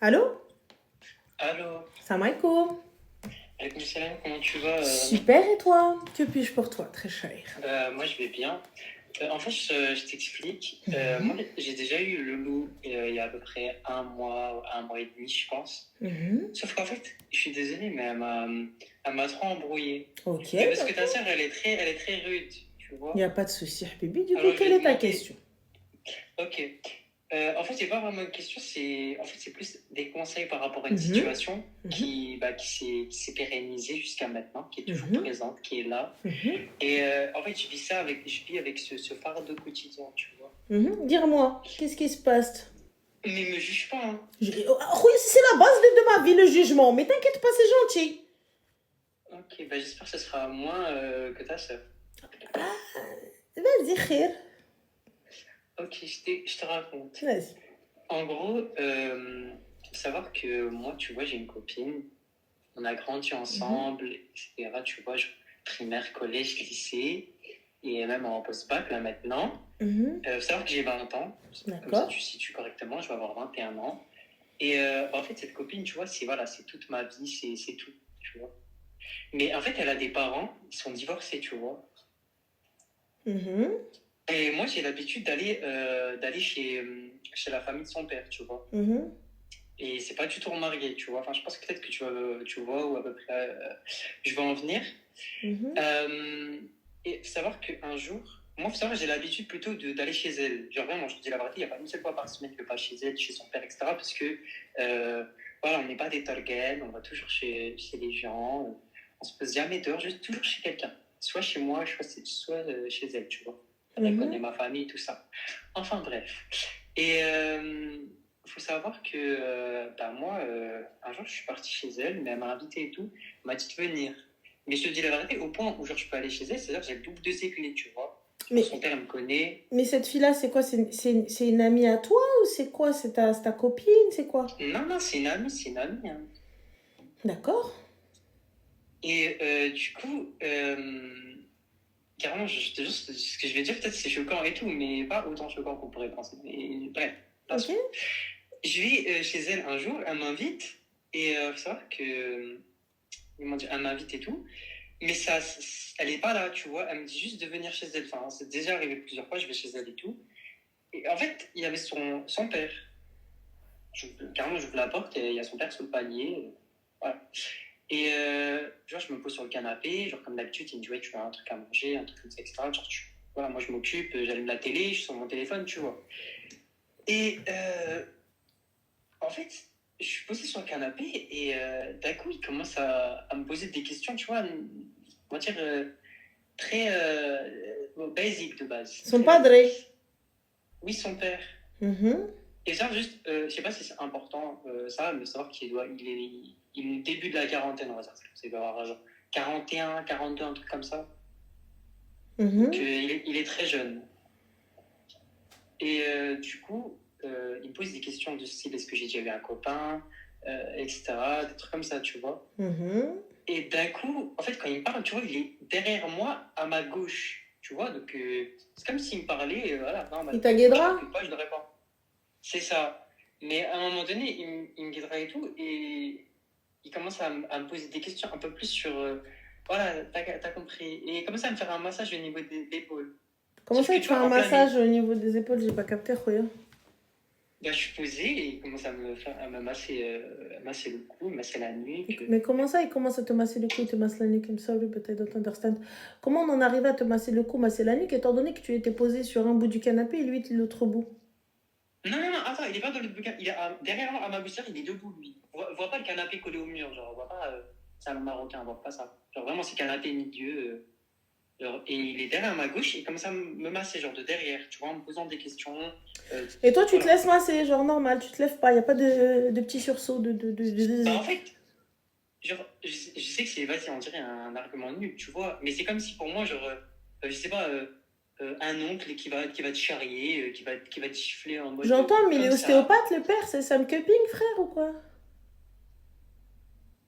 Allô? Allô, Salam alaikum. Alaykoum salam, comment tu vas? Super, et toi? Que puis-je pour toi, très cher? Moi je vais bien. En fait, je t'explique. Moi, Mhm. j'ai déjà eu le loup il y a à peu près un mois et demi, je pense. Mhm. Sauf qu'en fait, je suis désolé, mais elle m'a trop embrouillé. Ok, Mais parce que ta d'accord. sœur, elle est très rude, tu Il n'y vois. a pas de souci, Habibi. Du coup, Alors je lui quelle ai est ta demandé. question? Ok. En fait, c'est pas vraiment une question, c'est plus des conseils par rapport à une Mhm. situation Mhm. qui s'est pérennisée jusqu'à maintenant, qui est toujours Mhm. présente, qui est là. Mhm. Et en fait, je vis avec ce fardeau quotidien, tu vois. Mhm. Dis-moi, qu'est-ce qui se passe? Mais me juge pas, hein. Oui, c'est la base de ma vie, le jugement. Mais t'inquiète pas, c'est gentil. Ok, bah j'espère que ce sera moins que ta sœur. Vas-y, khir. Ok, je te raconte. Vas-y. En gros, faut savoir que moi, tu vois, j'ai une copine. On a grandi Mhm. ensemble, etc. Tu vois, primaire, collège, lycée, et même en post-bac, là maintenant. Mhm. Faut savoir que j'ai 20 ans. Comme ça, D'accord. tu situes correctement. Je vais avoir 21 ans. Et en fait, cette copine, tu vois, c'est toute ma vie, c'est tout, tu vois. Mais en fait, elle a des parents, ils sont divorcés, tu vois. Mhm. Et moi, j'ai l'habitude d'aller chez la famille de son père, tu vois. Mhm. Et c'est pas du tout remarié, tu vois. Enfin, je pense que peut-être que tu vois où à peu près je vais en venir. Mhm. Euh, et faut savoir qu'un jour, moi, faut savoir, j'ai l'habitude plutôt d'aller chez elle. Genre vraiment, je te dis la vérité, il n'y a pas une seule fois par semaine que je passe chez elle, chez son père, etc. Parce que, voilà, on n'est pas des targets, on va toujours chez les gens. On se pose jamais dehors, juste toujours chez quelqu'un. Soit chez moi, soit chez elle, tu vois. Elle connaît Mhm. ma famille, tout ça. Enfin, bref. Et faut savoir que moi, un jour, je suis parti chez elle, mais elle m'a invité et tout. Elle m'a dit de venir. Mais je te dis la vérité, au point où genre, je peux aller chez elle, c'est-à-dire que j'ai le double de ses clés, tu vois. Genre, son Mais, père, elle me connaît. mais cette fille-là, c'est quoi? C'est une amie à toi ou c'est quoi? C'est ta copine? C'est quoi? Non, non, c'est une amie. Hein. D'accord. Et du coup, carrément, je te jure, ce que je vais dire, peut-être c'est choquant et tout, mais pas autant choquant qu'on pourrait penser. Mais bref, Ok. passons. Je vais chez elle un jour, elle m'invite, et faut savoir que, comment dire, elle m'invite et tout. Mais ça, elle est pas là, tu vois. Elle me dit juste de venir chez elle. Enfin, c'est déjà arrivé plusieurs fois, je vais chez elle et tout. Et en fait, il y avait son père. Carrément, j'ouvre la porte et il y a son père sous le panier. Voilà. Et genre, je me pose sur le canapé, genre comme d'habitude, il me dit ouais, tu veux un truc à manger, un truc comme ça, etc. Genre, voilà, moi je m'occupe, j'allume la télé, je suis sur mon téléphone, tu vois. Et en fait, je suis posé sur le canapé et d'un coup, il commence à me poser des questions, tu vois, on va dire très basic de base, Son très padre. basique. Oui, son père. Mhm. Et ça, juste, je sais pas si c'est important, ça, mais savoir il est au début de la quarantaine, on va dire. Il doit avoir genre 41, 42, un truc comme ça. Donc, Mhm. il est très jeune. Et du coup, il me pose des questions du style est-ce que j'ai déjà eu un copain, etc. Des trucs comme ça, tu vois. Mhm. Et d'un coup, en fait, quand il me parle, tu vois, il est derrière moi, à ma gauche. Tu vois, donc c'est comme s'il me parlait, voilà, Il normal. t'a Moi, je guidera? t'occupe pas, je ne réponds. C'est ça. Mais à un moment donné, il me guidera et tout, et il commence à me poser des questions un peu plus sur. Voilà, t'as compris. Et il commence à me faire un massage au niveau des épaules. Comment Sauf ça, que il te tu fait vois, un en plein massage milieu, au niveau des épaules? J'ai pas capté, Khoya. bah, je suis posé et il commence à me masser le cou, masser la nuque. Mais comment ça, il commence à te masser le cou, il te masse la nuque? I'm sorry, but I don't understand. Comment on en arrive à te masser le cou, masser la nuque, étant donné que tu étais posé sur un bout du canapé et lui, de l'autre bout? Non, non, non, attends, il est pas dans le bouquin. Il est derrière moi, à ma boussière, il est debout, lui. Voit pas le canapé collé au mur, genre, on voit pas. C'est un marocain, on voit pas ça. Genre, vraiment, c'est canapé milieu. Genre, et il est derrière ma gauche, et il commence à me masser, genre, de derrière, tu vois, en me posant des questions. Et toi, tu te Voilà. laisses masser, genre normal, tu te lèves pas, il n'y a pas de petit sursaut Bah, en fait, genre, je sais que c'est, vas-y, on dirait un argument nul, tu vois, mais c'est comme si pour moi, genre, je sais pas, un oncle qui va te charrier, qui va te gifler en mode J'entends, mais il est comme ça. ostéopathe, le père, c'est Sam Cupping, frère, ou quoi?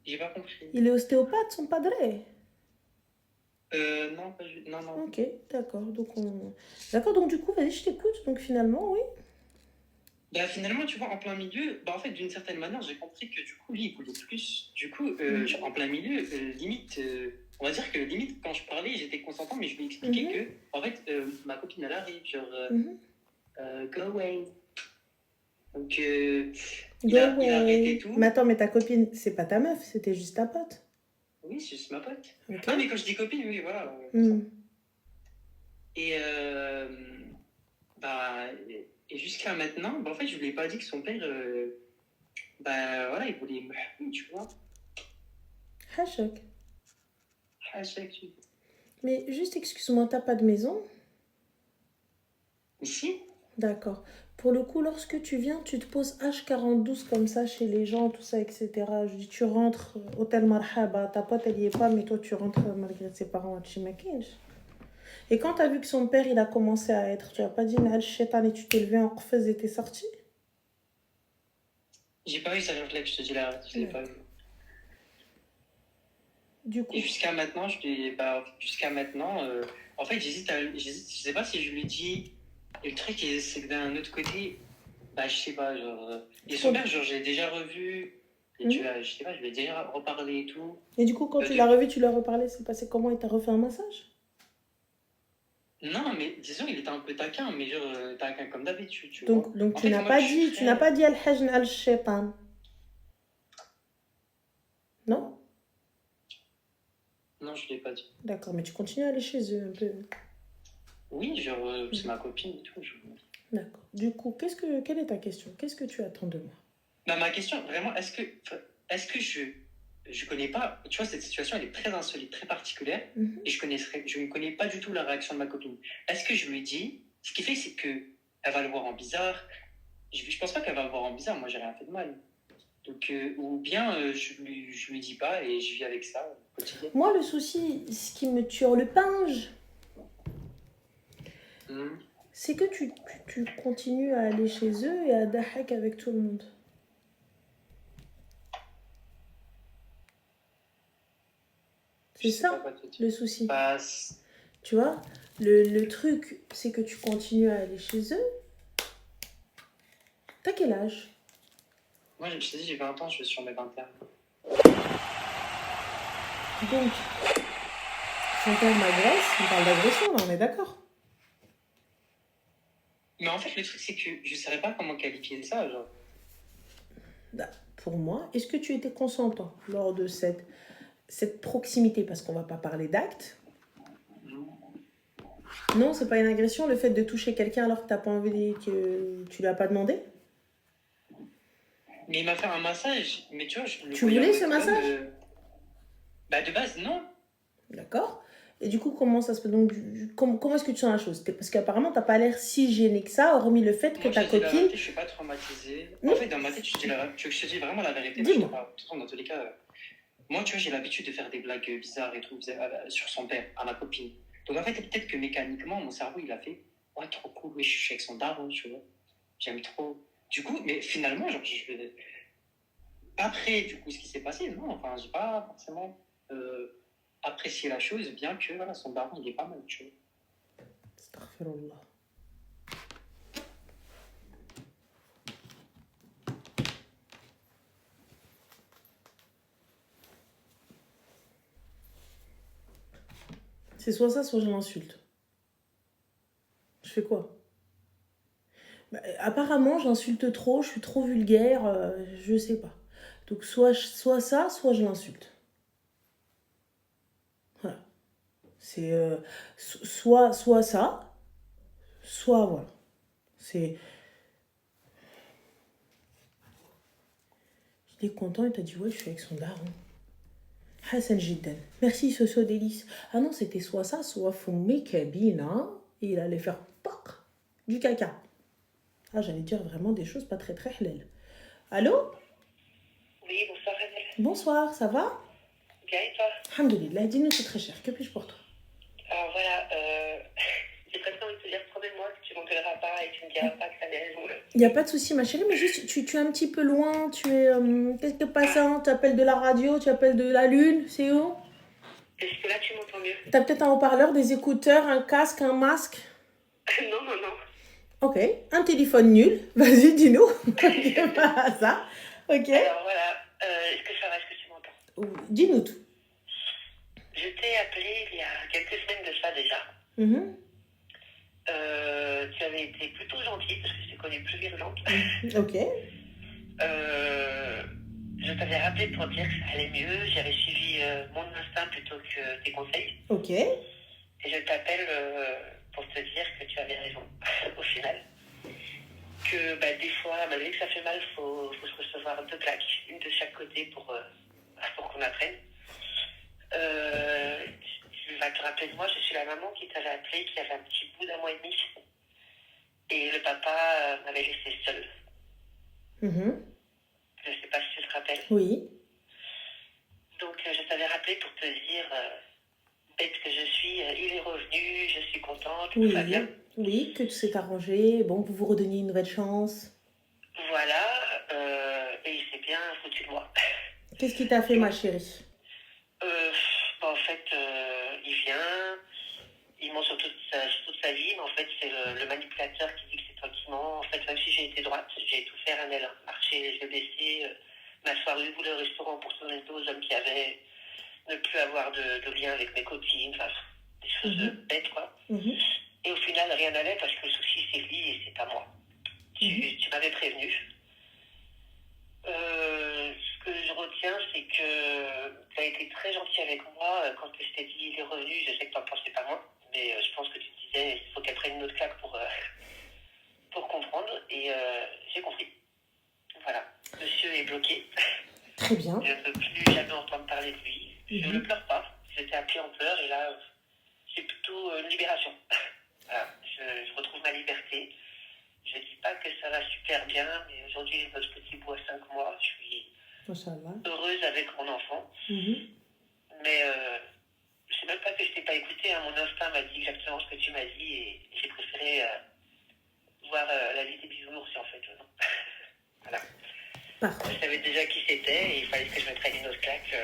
J'ai pas compris. Il est ostéopathe, son padre. Non, non, non. Ok, d'accord. Donc, du coup, vas-y, je t'écoute. Donc, finalement, oui. Bah, finalement, tu vois, en plein milieu, bah, en fait, d'une certaine manière, j'ai compris que du coup, lui, il voulait plus. Du coup, genre, en plein milieu, limite, on va dire que limite, quand je parlais, j'étais consentant, mais je lui expliquais que, en fait, ma copine, elle arrive, genre, go away. Donc, Go il a arrêté away. tout. Mais attends, mais ta copine, c'est pas ta meuf, c'était juste ta pote. Oui, c'est juste ma pote. Ok. Ah, mais quand je dis copine, oui, voilà. Et, bah, et jusqu'à maintenant, bah, en fait, je lui ai pas dit que son père, bah, voilà, il voulait me tu vois. Hachok. Hashtag. Mais juste, excuse-moi, t'as pas de maison? Ici? D'accord. Pour le coup, lorsque tu viens, tu te poses H42 comme ça chez les gens, tout ça, etc. Je dis, tu rentres, hôtel Marhaba, ta pote, elle y est pas, mais toi, tu rentres malgré ses parents à Chimakinj. Et quand t'as vu que son père, il a commencé à être, tu as pas dit, Nahal Shaitan, et tu t'es levé en qfez et t'es sorti? J'ai pas eu ça réflexe, je te dis la vérité, je l'ai pas eu. Du coup. Et jusqu'à maintenant, jusqu'à maintenant, en fait, j'hésite, je sais pas si je lui dis. Et le truc, c'est que d'un autre côté, bah, je sais pas, genre. Et son père, genre, j'ai déjà revu. Et tu vois, je sais pas, je lui ai déjà reparlé et tout. Et du coup, quand tu l'as revu, tu lui as reparlé, c'est passé comment? Il t'a refait un massage? Non, mais disons, il était un peu taquin, mais genre, taquin comme d'habitude, tu donc, vois. Donc, en tu fait, n'as moi, pas dit, tu n'as pas dit Al-Hajn al-Shaitan. Non? Non, je l'ai pas dit. D'accord, mais tu continues à aller chez eux un peu. Oui, genre, c'est ma copine et tout. D'accord. Du coup, quelle est ta question? Qu'est-ce que tu attends de moi? Bah, ma question, vraiment, est-ce que je connais pas, tu vois, cette situation, elle est très insolite, très particulière, et je ne connais pas du tout la réaction de ma copine. Est-ce que je lui dis, ce qui fait, c'est que elle va le voir en bizarre. Je pense pas qu'elle va le voir en bizarre, moi, j'ai rien fait de mal. Donc, ou bien je lui dis pas et je vis avec ça au quotidien. Moi, le souci, ce qui me tue le pinge, c'est que tu continues à aller chez eux et à dahak avec tout le monde. C'est ça le souci. Bah, tu vois, le truc, c'est que tu continues à aller chez eux. T'as quel âge? Moi, je te dis, j'ai 20 ans, je suis sur mes 21. Donc, son père m'agresse, on parle d'agression, là, on est d'accord? Mais en fait, le truc, c'est que je ne saurais pas comment qualifier ça, genre. Pour moi, est-ce que tu étais consentant lors de cette proximité? Parce qu'on ne va pas parler d'acte. Non, c'est pas une agression, le fait de toucher quelqu'un alors que t'as pas envie, que tu lui as pas demandé? Mais il m'a fait un massage, mais tu vois, tu voulais ce massage? Bah, de base, non. D'accord. Et du coup, comment ça se passe? Donc, comment est-ce que tu sens la chose? Parce qu'apparemment, t'as pas l'air si gêné que ça, hormis le fait que ta copine... Je suis pas traumatisée. En fait, dans ma tête, tu veux que je te dise vraiment la vérité? Dis-moi. Dans tous les cas, moi, tu vois, j'ai l'habitude de faire des blagues bizarres et tout sur son père, à ma copine. Donc, en fait, peut-être que mécaniquement, mon cerveau, il a fait « Ouais, trop cool, oui, je suis avec son daron, tu vois. J'aime trop. » Du coup, mais finalement, genre, après, du coup, ce qui s'est passé, non, enfin, j'ai pas forcément apprécié la chose, bien que, voilà, son daron, il est pas mal, tu vois. Astaghfirullah. C'est soit ça, soit je l'insulte. Je fais quoi? Apparemment, j'insulte trop, je suis trop vulgaire, je sais pas. Donc, soit ça, soit je l'insulte. Voilà. C'est soit ça, soit voilà. C'est... Il est content, il t'a dit, ouais, je suis avec son daron. Hassan Jiddan. Merci, Soso Délice. Ah non, c'était soit ça, soit fumé cabine, hein. Et il allait faire du caca. Ah, j'allais dire vraiment des choses pas très très halal. Allô? Oui, bonsoir, Hazel. Bonsoir, ça va? Bien et toi? Alhamdoulilah, dis-nous, c'est très cher. Que puis-je pour toi? Alors voilà, j'ai presque envie de te dire, promets-moi que tu m'engueuleras pas et que tu me diras pas que ça m'est raison. Il n'y a pas de souci, ma chérie, mais juste, tu es un petit peu loin, tu es quelque passant, tu appelles de la radio, tu appelles de la lune, c'est où? Est-ce que là, tu m'entends mieux? Tu as peut-être un haut-parleur, des écouteurs, un casque, un masque? Non. Ok. Un téléphone nul. Vas-y, dis-nous. Voilà, ça. Ok. Alors voilà, est-ce que ça va, est-ce que tu m'entends? Dis-nous tout. Je t'ai appelé il y a quelques semaines de ça déjà. Mhm. Tu avais été plutôt gentille parce que je t'ai connue plus virulente. Ok. Je t'avais rappelé pour dire que ça allait mieux. J'avais suivi mon instinct plutôt que tes conseils. Ok. Et je t'appelle pour te dire que tu avais raison au final. Que des fois, malgré que ça fait mal, il faut se recevoir 2 claques, une de chaque côté pour qu'on apprenne. Tu vas te rappeler de moi, je suis la maman qui t'avait appelé, qui avait un petit bout d'1 mois et demi. Et le papa m'avait laissé seule. Mhm. Je ne sais pas si tu te rappelles. Oui. Donc je t'avais rappelé pour te dire, bête que je suis, il est revenu, je suis contente, tout va bien. Oui, que tout s'est arrangé. Bon, vous vous redonniez une nouvelle chance. Voilà, et il s'est bien foutu de moi. Qu'est-ce qui t'a fait, ma chérie? En fait, il vient, il ment sur toute sa vie, mais en fait, c'est le manipulateur qui dit que c'est toi qui mens. En fait, même si j'ai été droite, j'ai tout fait, Ranel, marcher les yeux baissés, m'asseoir debout au restaurant pour tourner le dos aux hommes qui avaient, ne plus avoir de lien avec mes copines, enfin, des choses bêtes, quoi. Et au final, rien n'allait parce que le souci, c'est lui et c'est pas moi. Tu m'avais prévenu. Ce que je retiens, c'est que tu as été très gentil avec moi quand je t'ai dit il est revenu. Je sais que tu n'en pensais pas moins, mais je pense que tu te disais il faut qu'elle prenne une autre claque pour comprendre. Et j'ai compris. Voilà, monsieur est bloqué. Très bien. Je ne peux plus jamais entendre parler de lui. Je ne pleure pas. J'étais appelée en pleurs et là, c'est plutôt une libération. Voilà, je retrouve ma liberté. Je ne dis pas que ça va super bien, mais aujourd'hui, j'ai notre petit bout à 5 mois. Je suis heureuse avec mon enfant. Mais je ne sais même pas que je ne t'ai pas écouté. Hein. Mon instinct m'a dit exactement ce que tu m'as dit et j'ai préféré voir la vie des bisounours, en fait. Non. Voilà. Parfait. Je savais déjà qui c'était et il fallait que je me prenne une autre claque.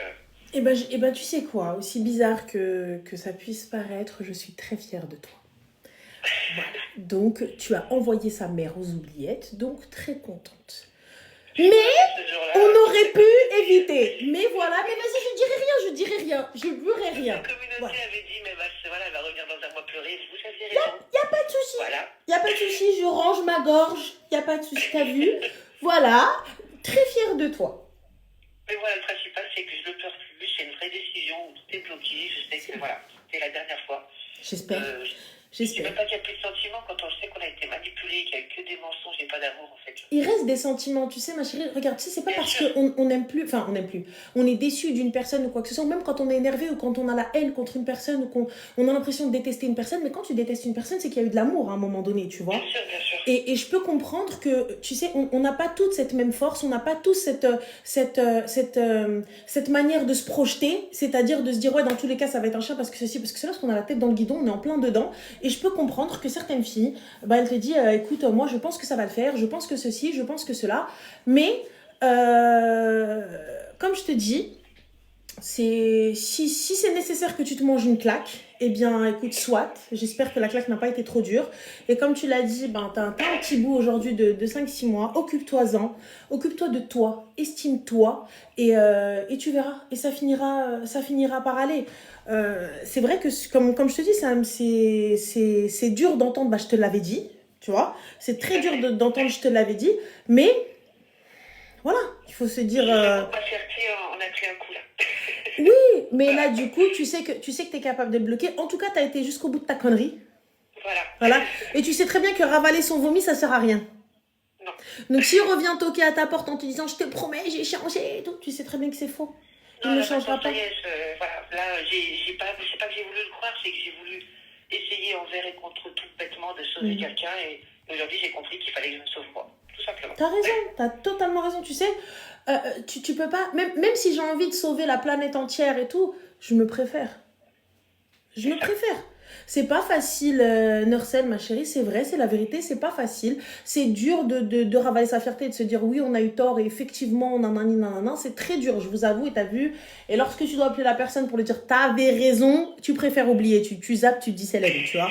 Eh ben, tu sais quoi, aussi bizarre que ça puisse paraître, je suis très fière de toi. Voilà. Donc, tu as envoyé sa mère aux oubliettes, donc très contente. Mais on aurait pu éviter. Mais voilà, mais vas-y, je dirai rien. Je burerai rien. La communauté avait dit, mais voilà, elle va revenir dans un mois pleurer. Vous aviez raison. Y a pas de souci. Voilà. Y a pas de souci, je range ma gorge. Y a pas de souci, t'as vu. Voilà, très fière de toi. Mais voilà, le principal, c'est que je ne pleure plus. C'est une vraie décision où tout est bloqué. Je sais que voilà, c'était la dernière fois. J'espère. Je ne sais même pas qu'il n'y a plus de sentiments quand on sait qu'on a été manipulé, qu'il n'y a que des mensonges et pas d'amour, en fait. Il reste des sentiments, tu sais, ma chérie. Regarde, tu sais, c'est pas parce qu'on n'aime plus, enfin, on n'aime plus. On est déçu d'une personne ou quoi que ce soit, même quand on est énervé ou quand on a la haine contre une personne ou qu'on a l'impression de détester une personne, mais quand tu détestes une personne, c'est qu'il y a eu de l'amour à un moment donné, tu vois. Bien sûr, bien sûr. Et je peux comprendre que, tu sais, on n'a pas toute cette même force, on n'a pas tous cette manière de se projeter, c'est-à-dire de se dire, ouais, dans tous les cas, ça va être un chat parce que ceci, parce que c'est lorsqu'on a la tête dans le guidon, on est en plein dedans. Et je peux comprendre que certaines filles, elles te disent, écoute, moi, je pense que ça va le faire, je pense que ceci, je pense que cela. Mais, comme je te dis, si c'est nécessaire que tu te manges une claque, eh bien, écoute, soit. J'espère que la claque n'a pas été trop dure. Et comme tu l'as dit, t'as un petit bout aujourd'hui de 5-6 mois. Occupe-toi-en. Occupe-toi de toi. Estime-toi. Et tu verras. Et ça finira par aller. C'est vrai que, comme je te dis, c'est dur d'entendre. Je te l'avais dit. Tu vois, c'est très dur d'entendre, je te l'avais dit. Mais, voilà. Il faut se dire... On a pris un coup là. Oui, mais là, du coup, tu sais que tu es capable de bloquer. En tout cas, tu as été jusqu'au bout de ta connerie. Voilà. Et tu sais très bien que ravaler son vomi, ça sert à rien. Non. Donc, s'il revient toquer à ta porte en te disant « Je te promets, j'ai changé et tout », tu sais très bien que c'est faux. Il ne changera pas. Voilà. Là, c'est pas que j'ai voulu le croire, c'est que j'ai voulu essayer envers et contre tout bêtement de sauver quelqu'un. Et aujourd'hui, j'ai compris qu'il fallait que je me sauve moi. Tout simplement. T'as raison, t'as totalement raison. Tu sais, tu peux pas... Même si j'ai envie de sauver la planète entière et tout, je me préfère. Je me préfère. C'est pas facile, Nursel, ma chérie, c'est vrai, c'est la vérité, c'est pas facile. C'est dur de ravaler sa fierté et de se dire oui, on a eu tort et effectivement, nanani, nanana. C'est très dur, je vous avoue, et t'as vu. Et lorsque tu dois appeler la personne pour lui dire t'avais raison, tu préfères oublier. Tu zappes, tu te dis c'est la vie, tu vois.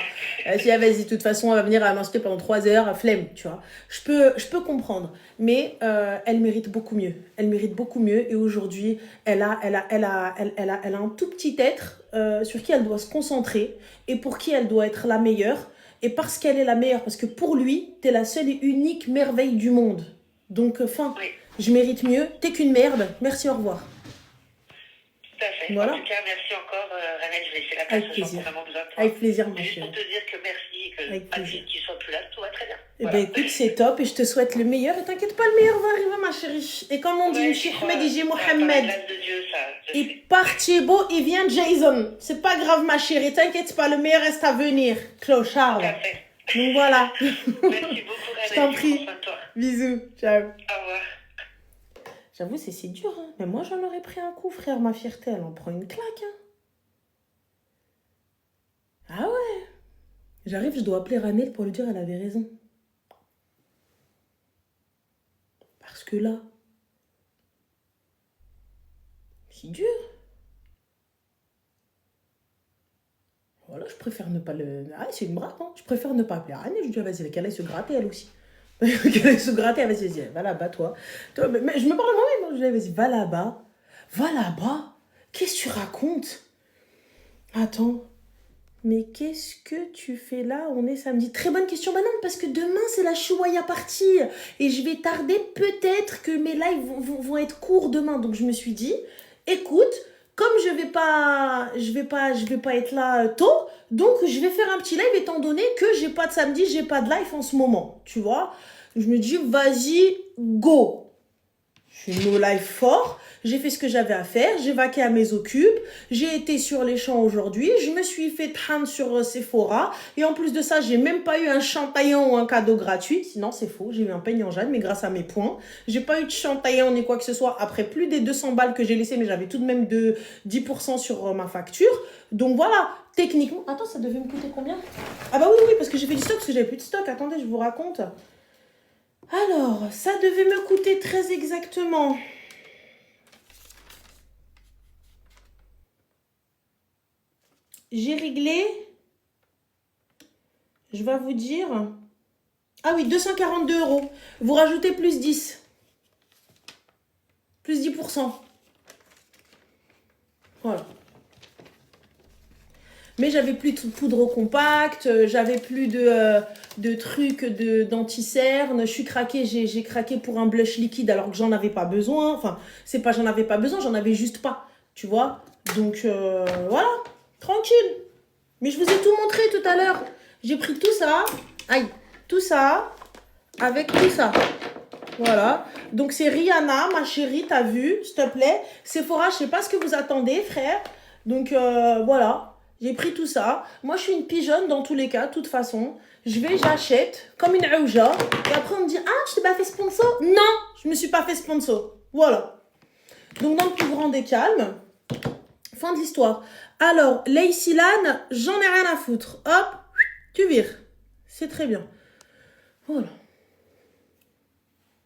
Tu dis, ah, vas-y, de toute façon, elle va venir à m'insulter pendant 3 heures, flemme, tu vois. Je peux comprendre, mais elle mérite beaucoup mieux. Elle mérite beaucoup mieux et aujourd'hui, elle a un tout petit être sur qui elle doit se concentrer et pour qui elle doit être la meilleure. Et parce qu'elle est la meilleure, parce que pour lui, t'es la seule et unique merveille du monde. Donc, Oui, je mérite mieux. T'es qu'une merde. Merci, au revoir. tout à fait. Voilà. En tout cas, merci encore, Renel. Je vais laisser la place Avec aux gens qui ont plaisir. vraiment besoin de toi. Avec plaisir, ma C'est juste chérie. pour te dire que merci et que Avec plaisir. malgré qu'il soit plus là, tout va très bien. Eh Voilà. ben écoute, c'est top et je te souhaite le meilleur. Et t'inquiète pas, le meilleur va arriver, ma chérie. Et comme on dit, Ouais, Cheikh je crois, Ahmed, il dit par la Mohamed. grâce de Dieu, ça, je Et sais. parti beau, il vient Jason. C'est pas grave, ma chérie. T'inquiète pas, le meilleur reste à venir. Clochard. Tout à fait. Donc voilà. Merci beaucoup, Renel. Je t'en prie. Prends soin de toi. Bisous. Ciao. Au revoir. J'avoue, c'est dur. Hein. Mais moi, j'en aurais pris un coup, frère. Ma fierté, elle en prend une claque. Hein. Ah ouais. J'arrive, je dois appeler Ranel pour lui dire elle avait raison. Parce que là, c'est dur. Voilà, je préfère ne pas le... Ah, c'est une brave, hein. Je préfère ne pas appeler Ranel. Je dis, vas-y, qu'elle aille se gratter, elle aussi. Qu'elle aille se gratter, elle va-y, va là-bas, toi. Mais je me parle à moi-même. Je dis, vas-y, va là-bas. Va là-bas. Qu'est-ce que tu racontes? Attends. Mais qu'est-ce que tu fais là? On est samedi. Très bonne question. Bah non, parce que demain, c'est la Chouaya partie. Et je vais tarder. Peut-être que mes lives vont être courts demain. Donc, je me suis dit, écoute, comme je vais pas être là tôt, donc je vais faire un petit live étant donné que j'ai pas de samedi, j'ai pas de live en ce moment. Tu vois? Je me dis, vas-y, go. Je suis no live fort. J'ai fait ce que j'avais à faire, j'ai vaqué à mes occupes, j'ai été sur les champs aujourd'hui, je me suis fait tran sur Sephora, et en plus de ça, j'ai même pas eu un chantaillon ou un cadeau gratuit, sinon c'est faux, j'ai eu un peigne en jade, mais grâce à mes points, j'ai pas eu de chantaillon ni quoi que ce soit, après plus des 200 balles que j'ai laissé, mais j'avais tout de même de 10% sur ma facture, donc voilà, techniquement, attends, ça devait me coûter combien? Ah bah oui, parce que j'ai fait du stock, parce que j'avais plus de stock, attendez, je vous raconte. Alors, ça devait me coûter très exactement... J'ai réglé, je vais vous dire, ah oui, 242 €. Vous rajoutez plus 10. Plus 10%. Voilà. Mais j'avais plus de poudre compacte, j'avais plus de trucs d'anti-cerne. Je suis craquée, j'ai craqué pour un blush liquide alors que j'en avais pas besoin. Enfin, c'est pas j'en avais pas besoin, j'en avais juste pas. Tu vois? Donc, voilà. Tranquille. Mais je vous ai tout montré tout à l'heure. J'ai pris tout ça. Aïe. Tout ça. Avec tout ça. Voilà. Donc, c'est Rihanna, ma chérie. T'as vu? S'il te plaît. Sephora, je sais pas ce que vous attendez, frère. Donc, voilà. J'ai pris tout ça. Moi, je suis une pigeonne dans tous les cas, de toute façon. J'achète comme une ouja. Et après, on me dit, ah, je t'ai pas fait sponsor? Non, je me suis pas fait sponsor. Voilà. Donc, dans le plus grand des calmes. Fin de l'histoire. Alors, Lacey Lan, j'en ai rien à foutre. Hop, tu vires. C'est très bien. Voilà.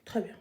Très bien.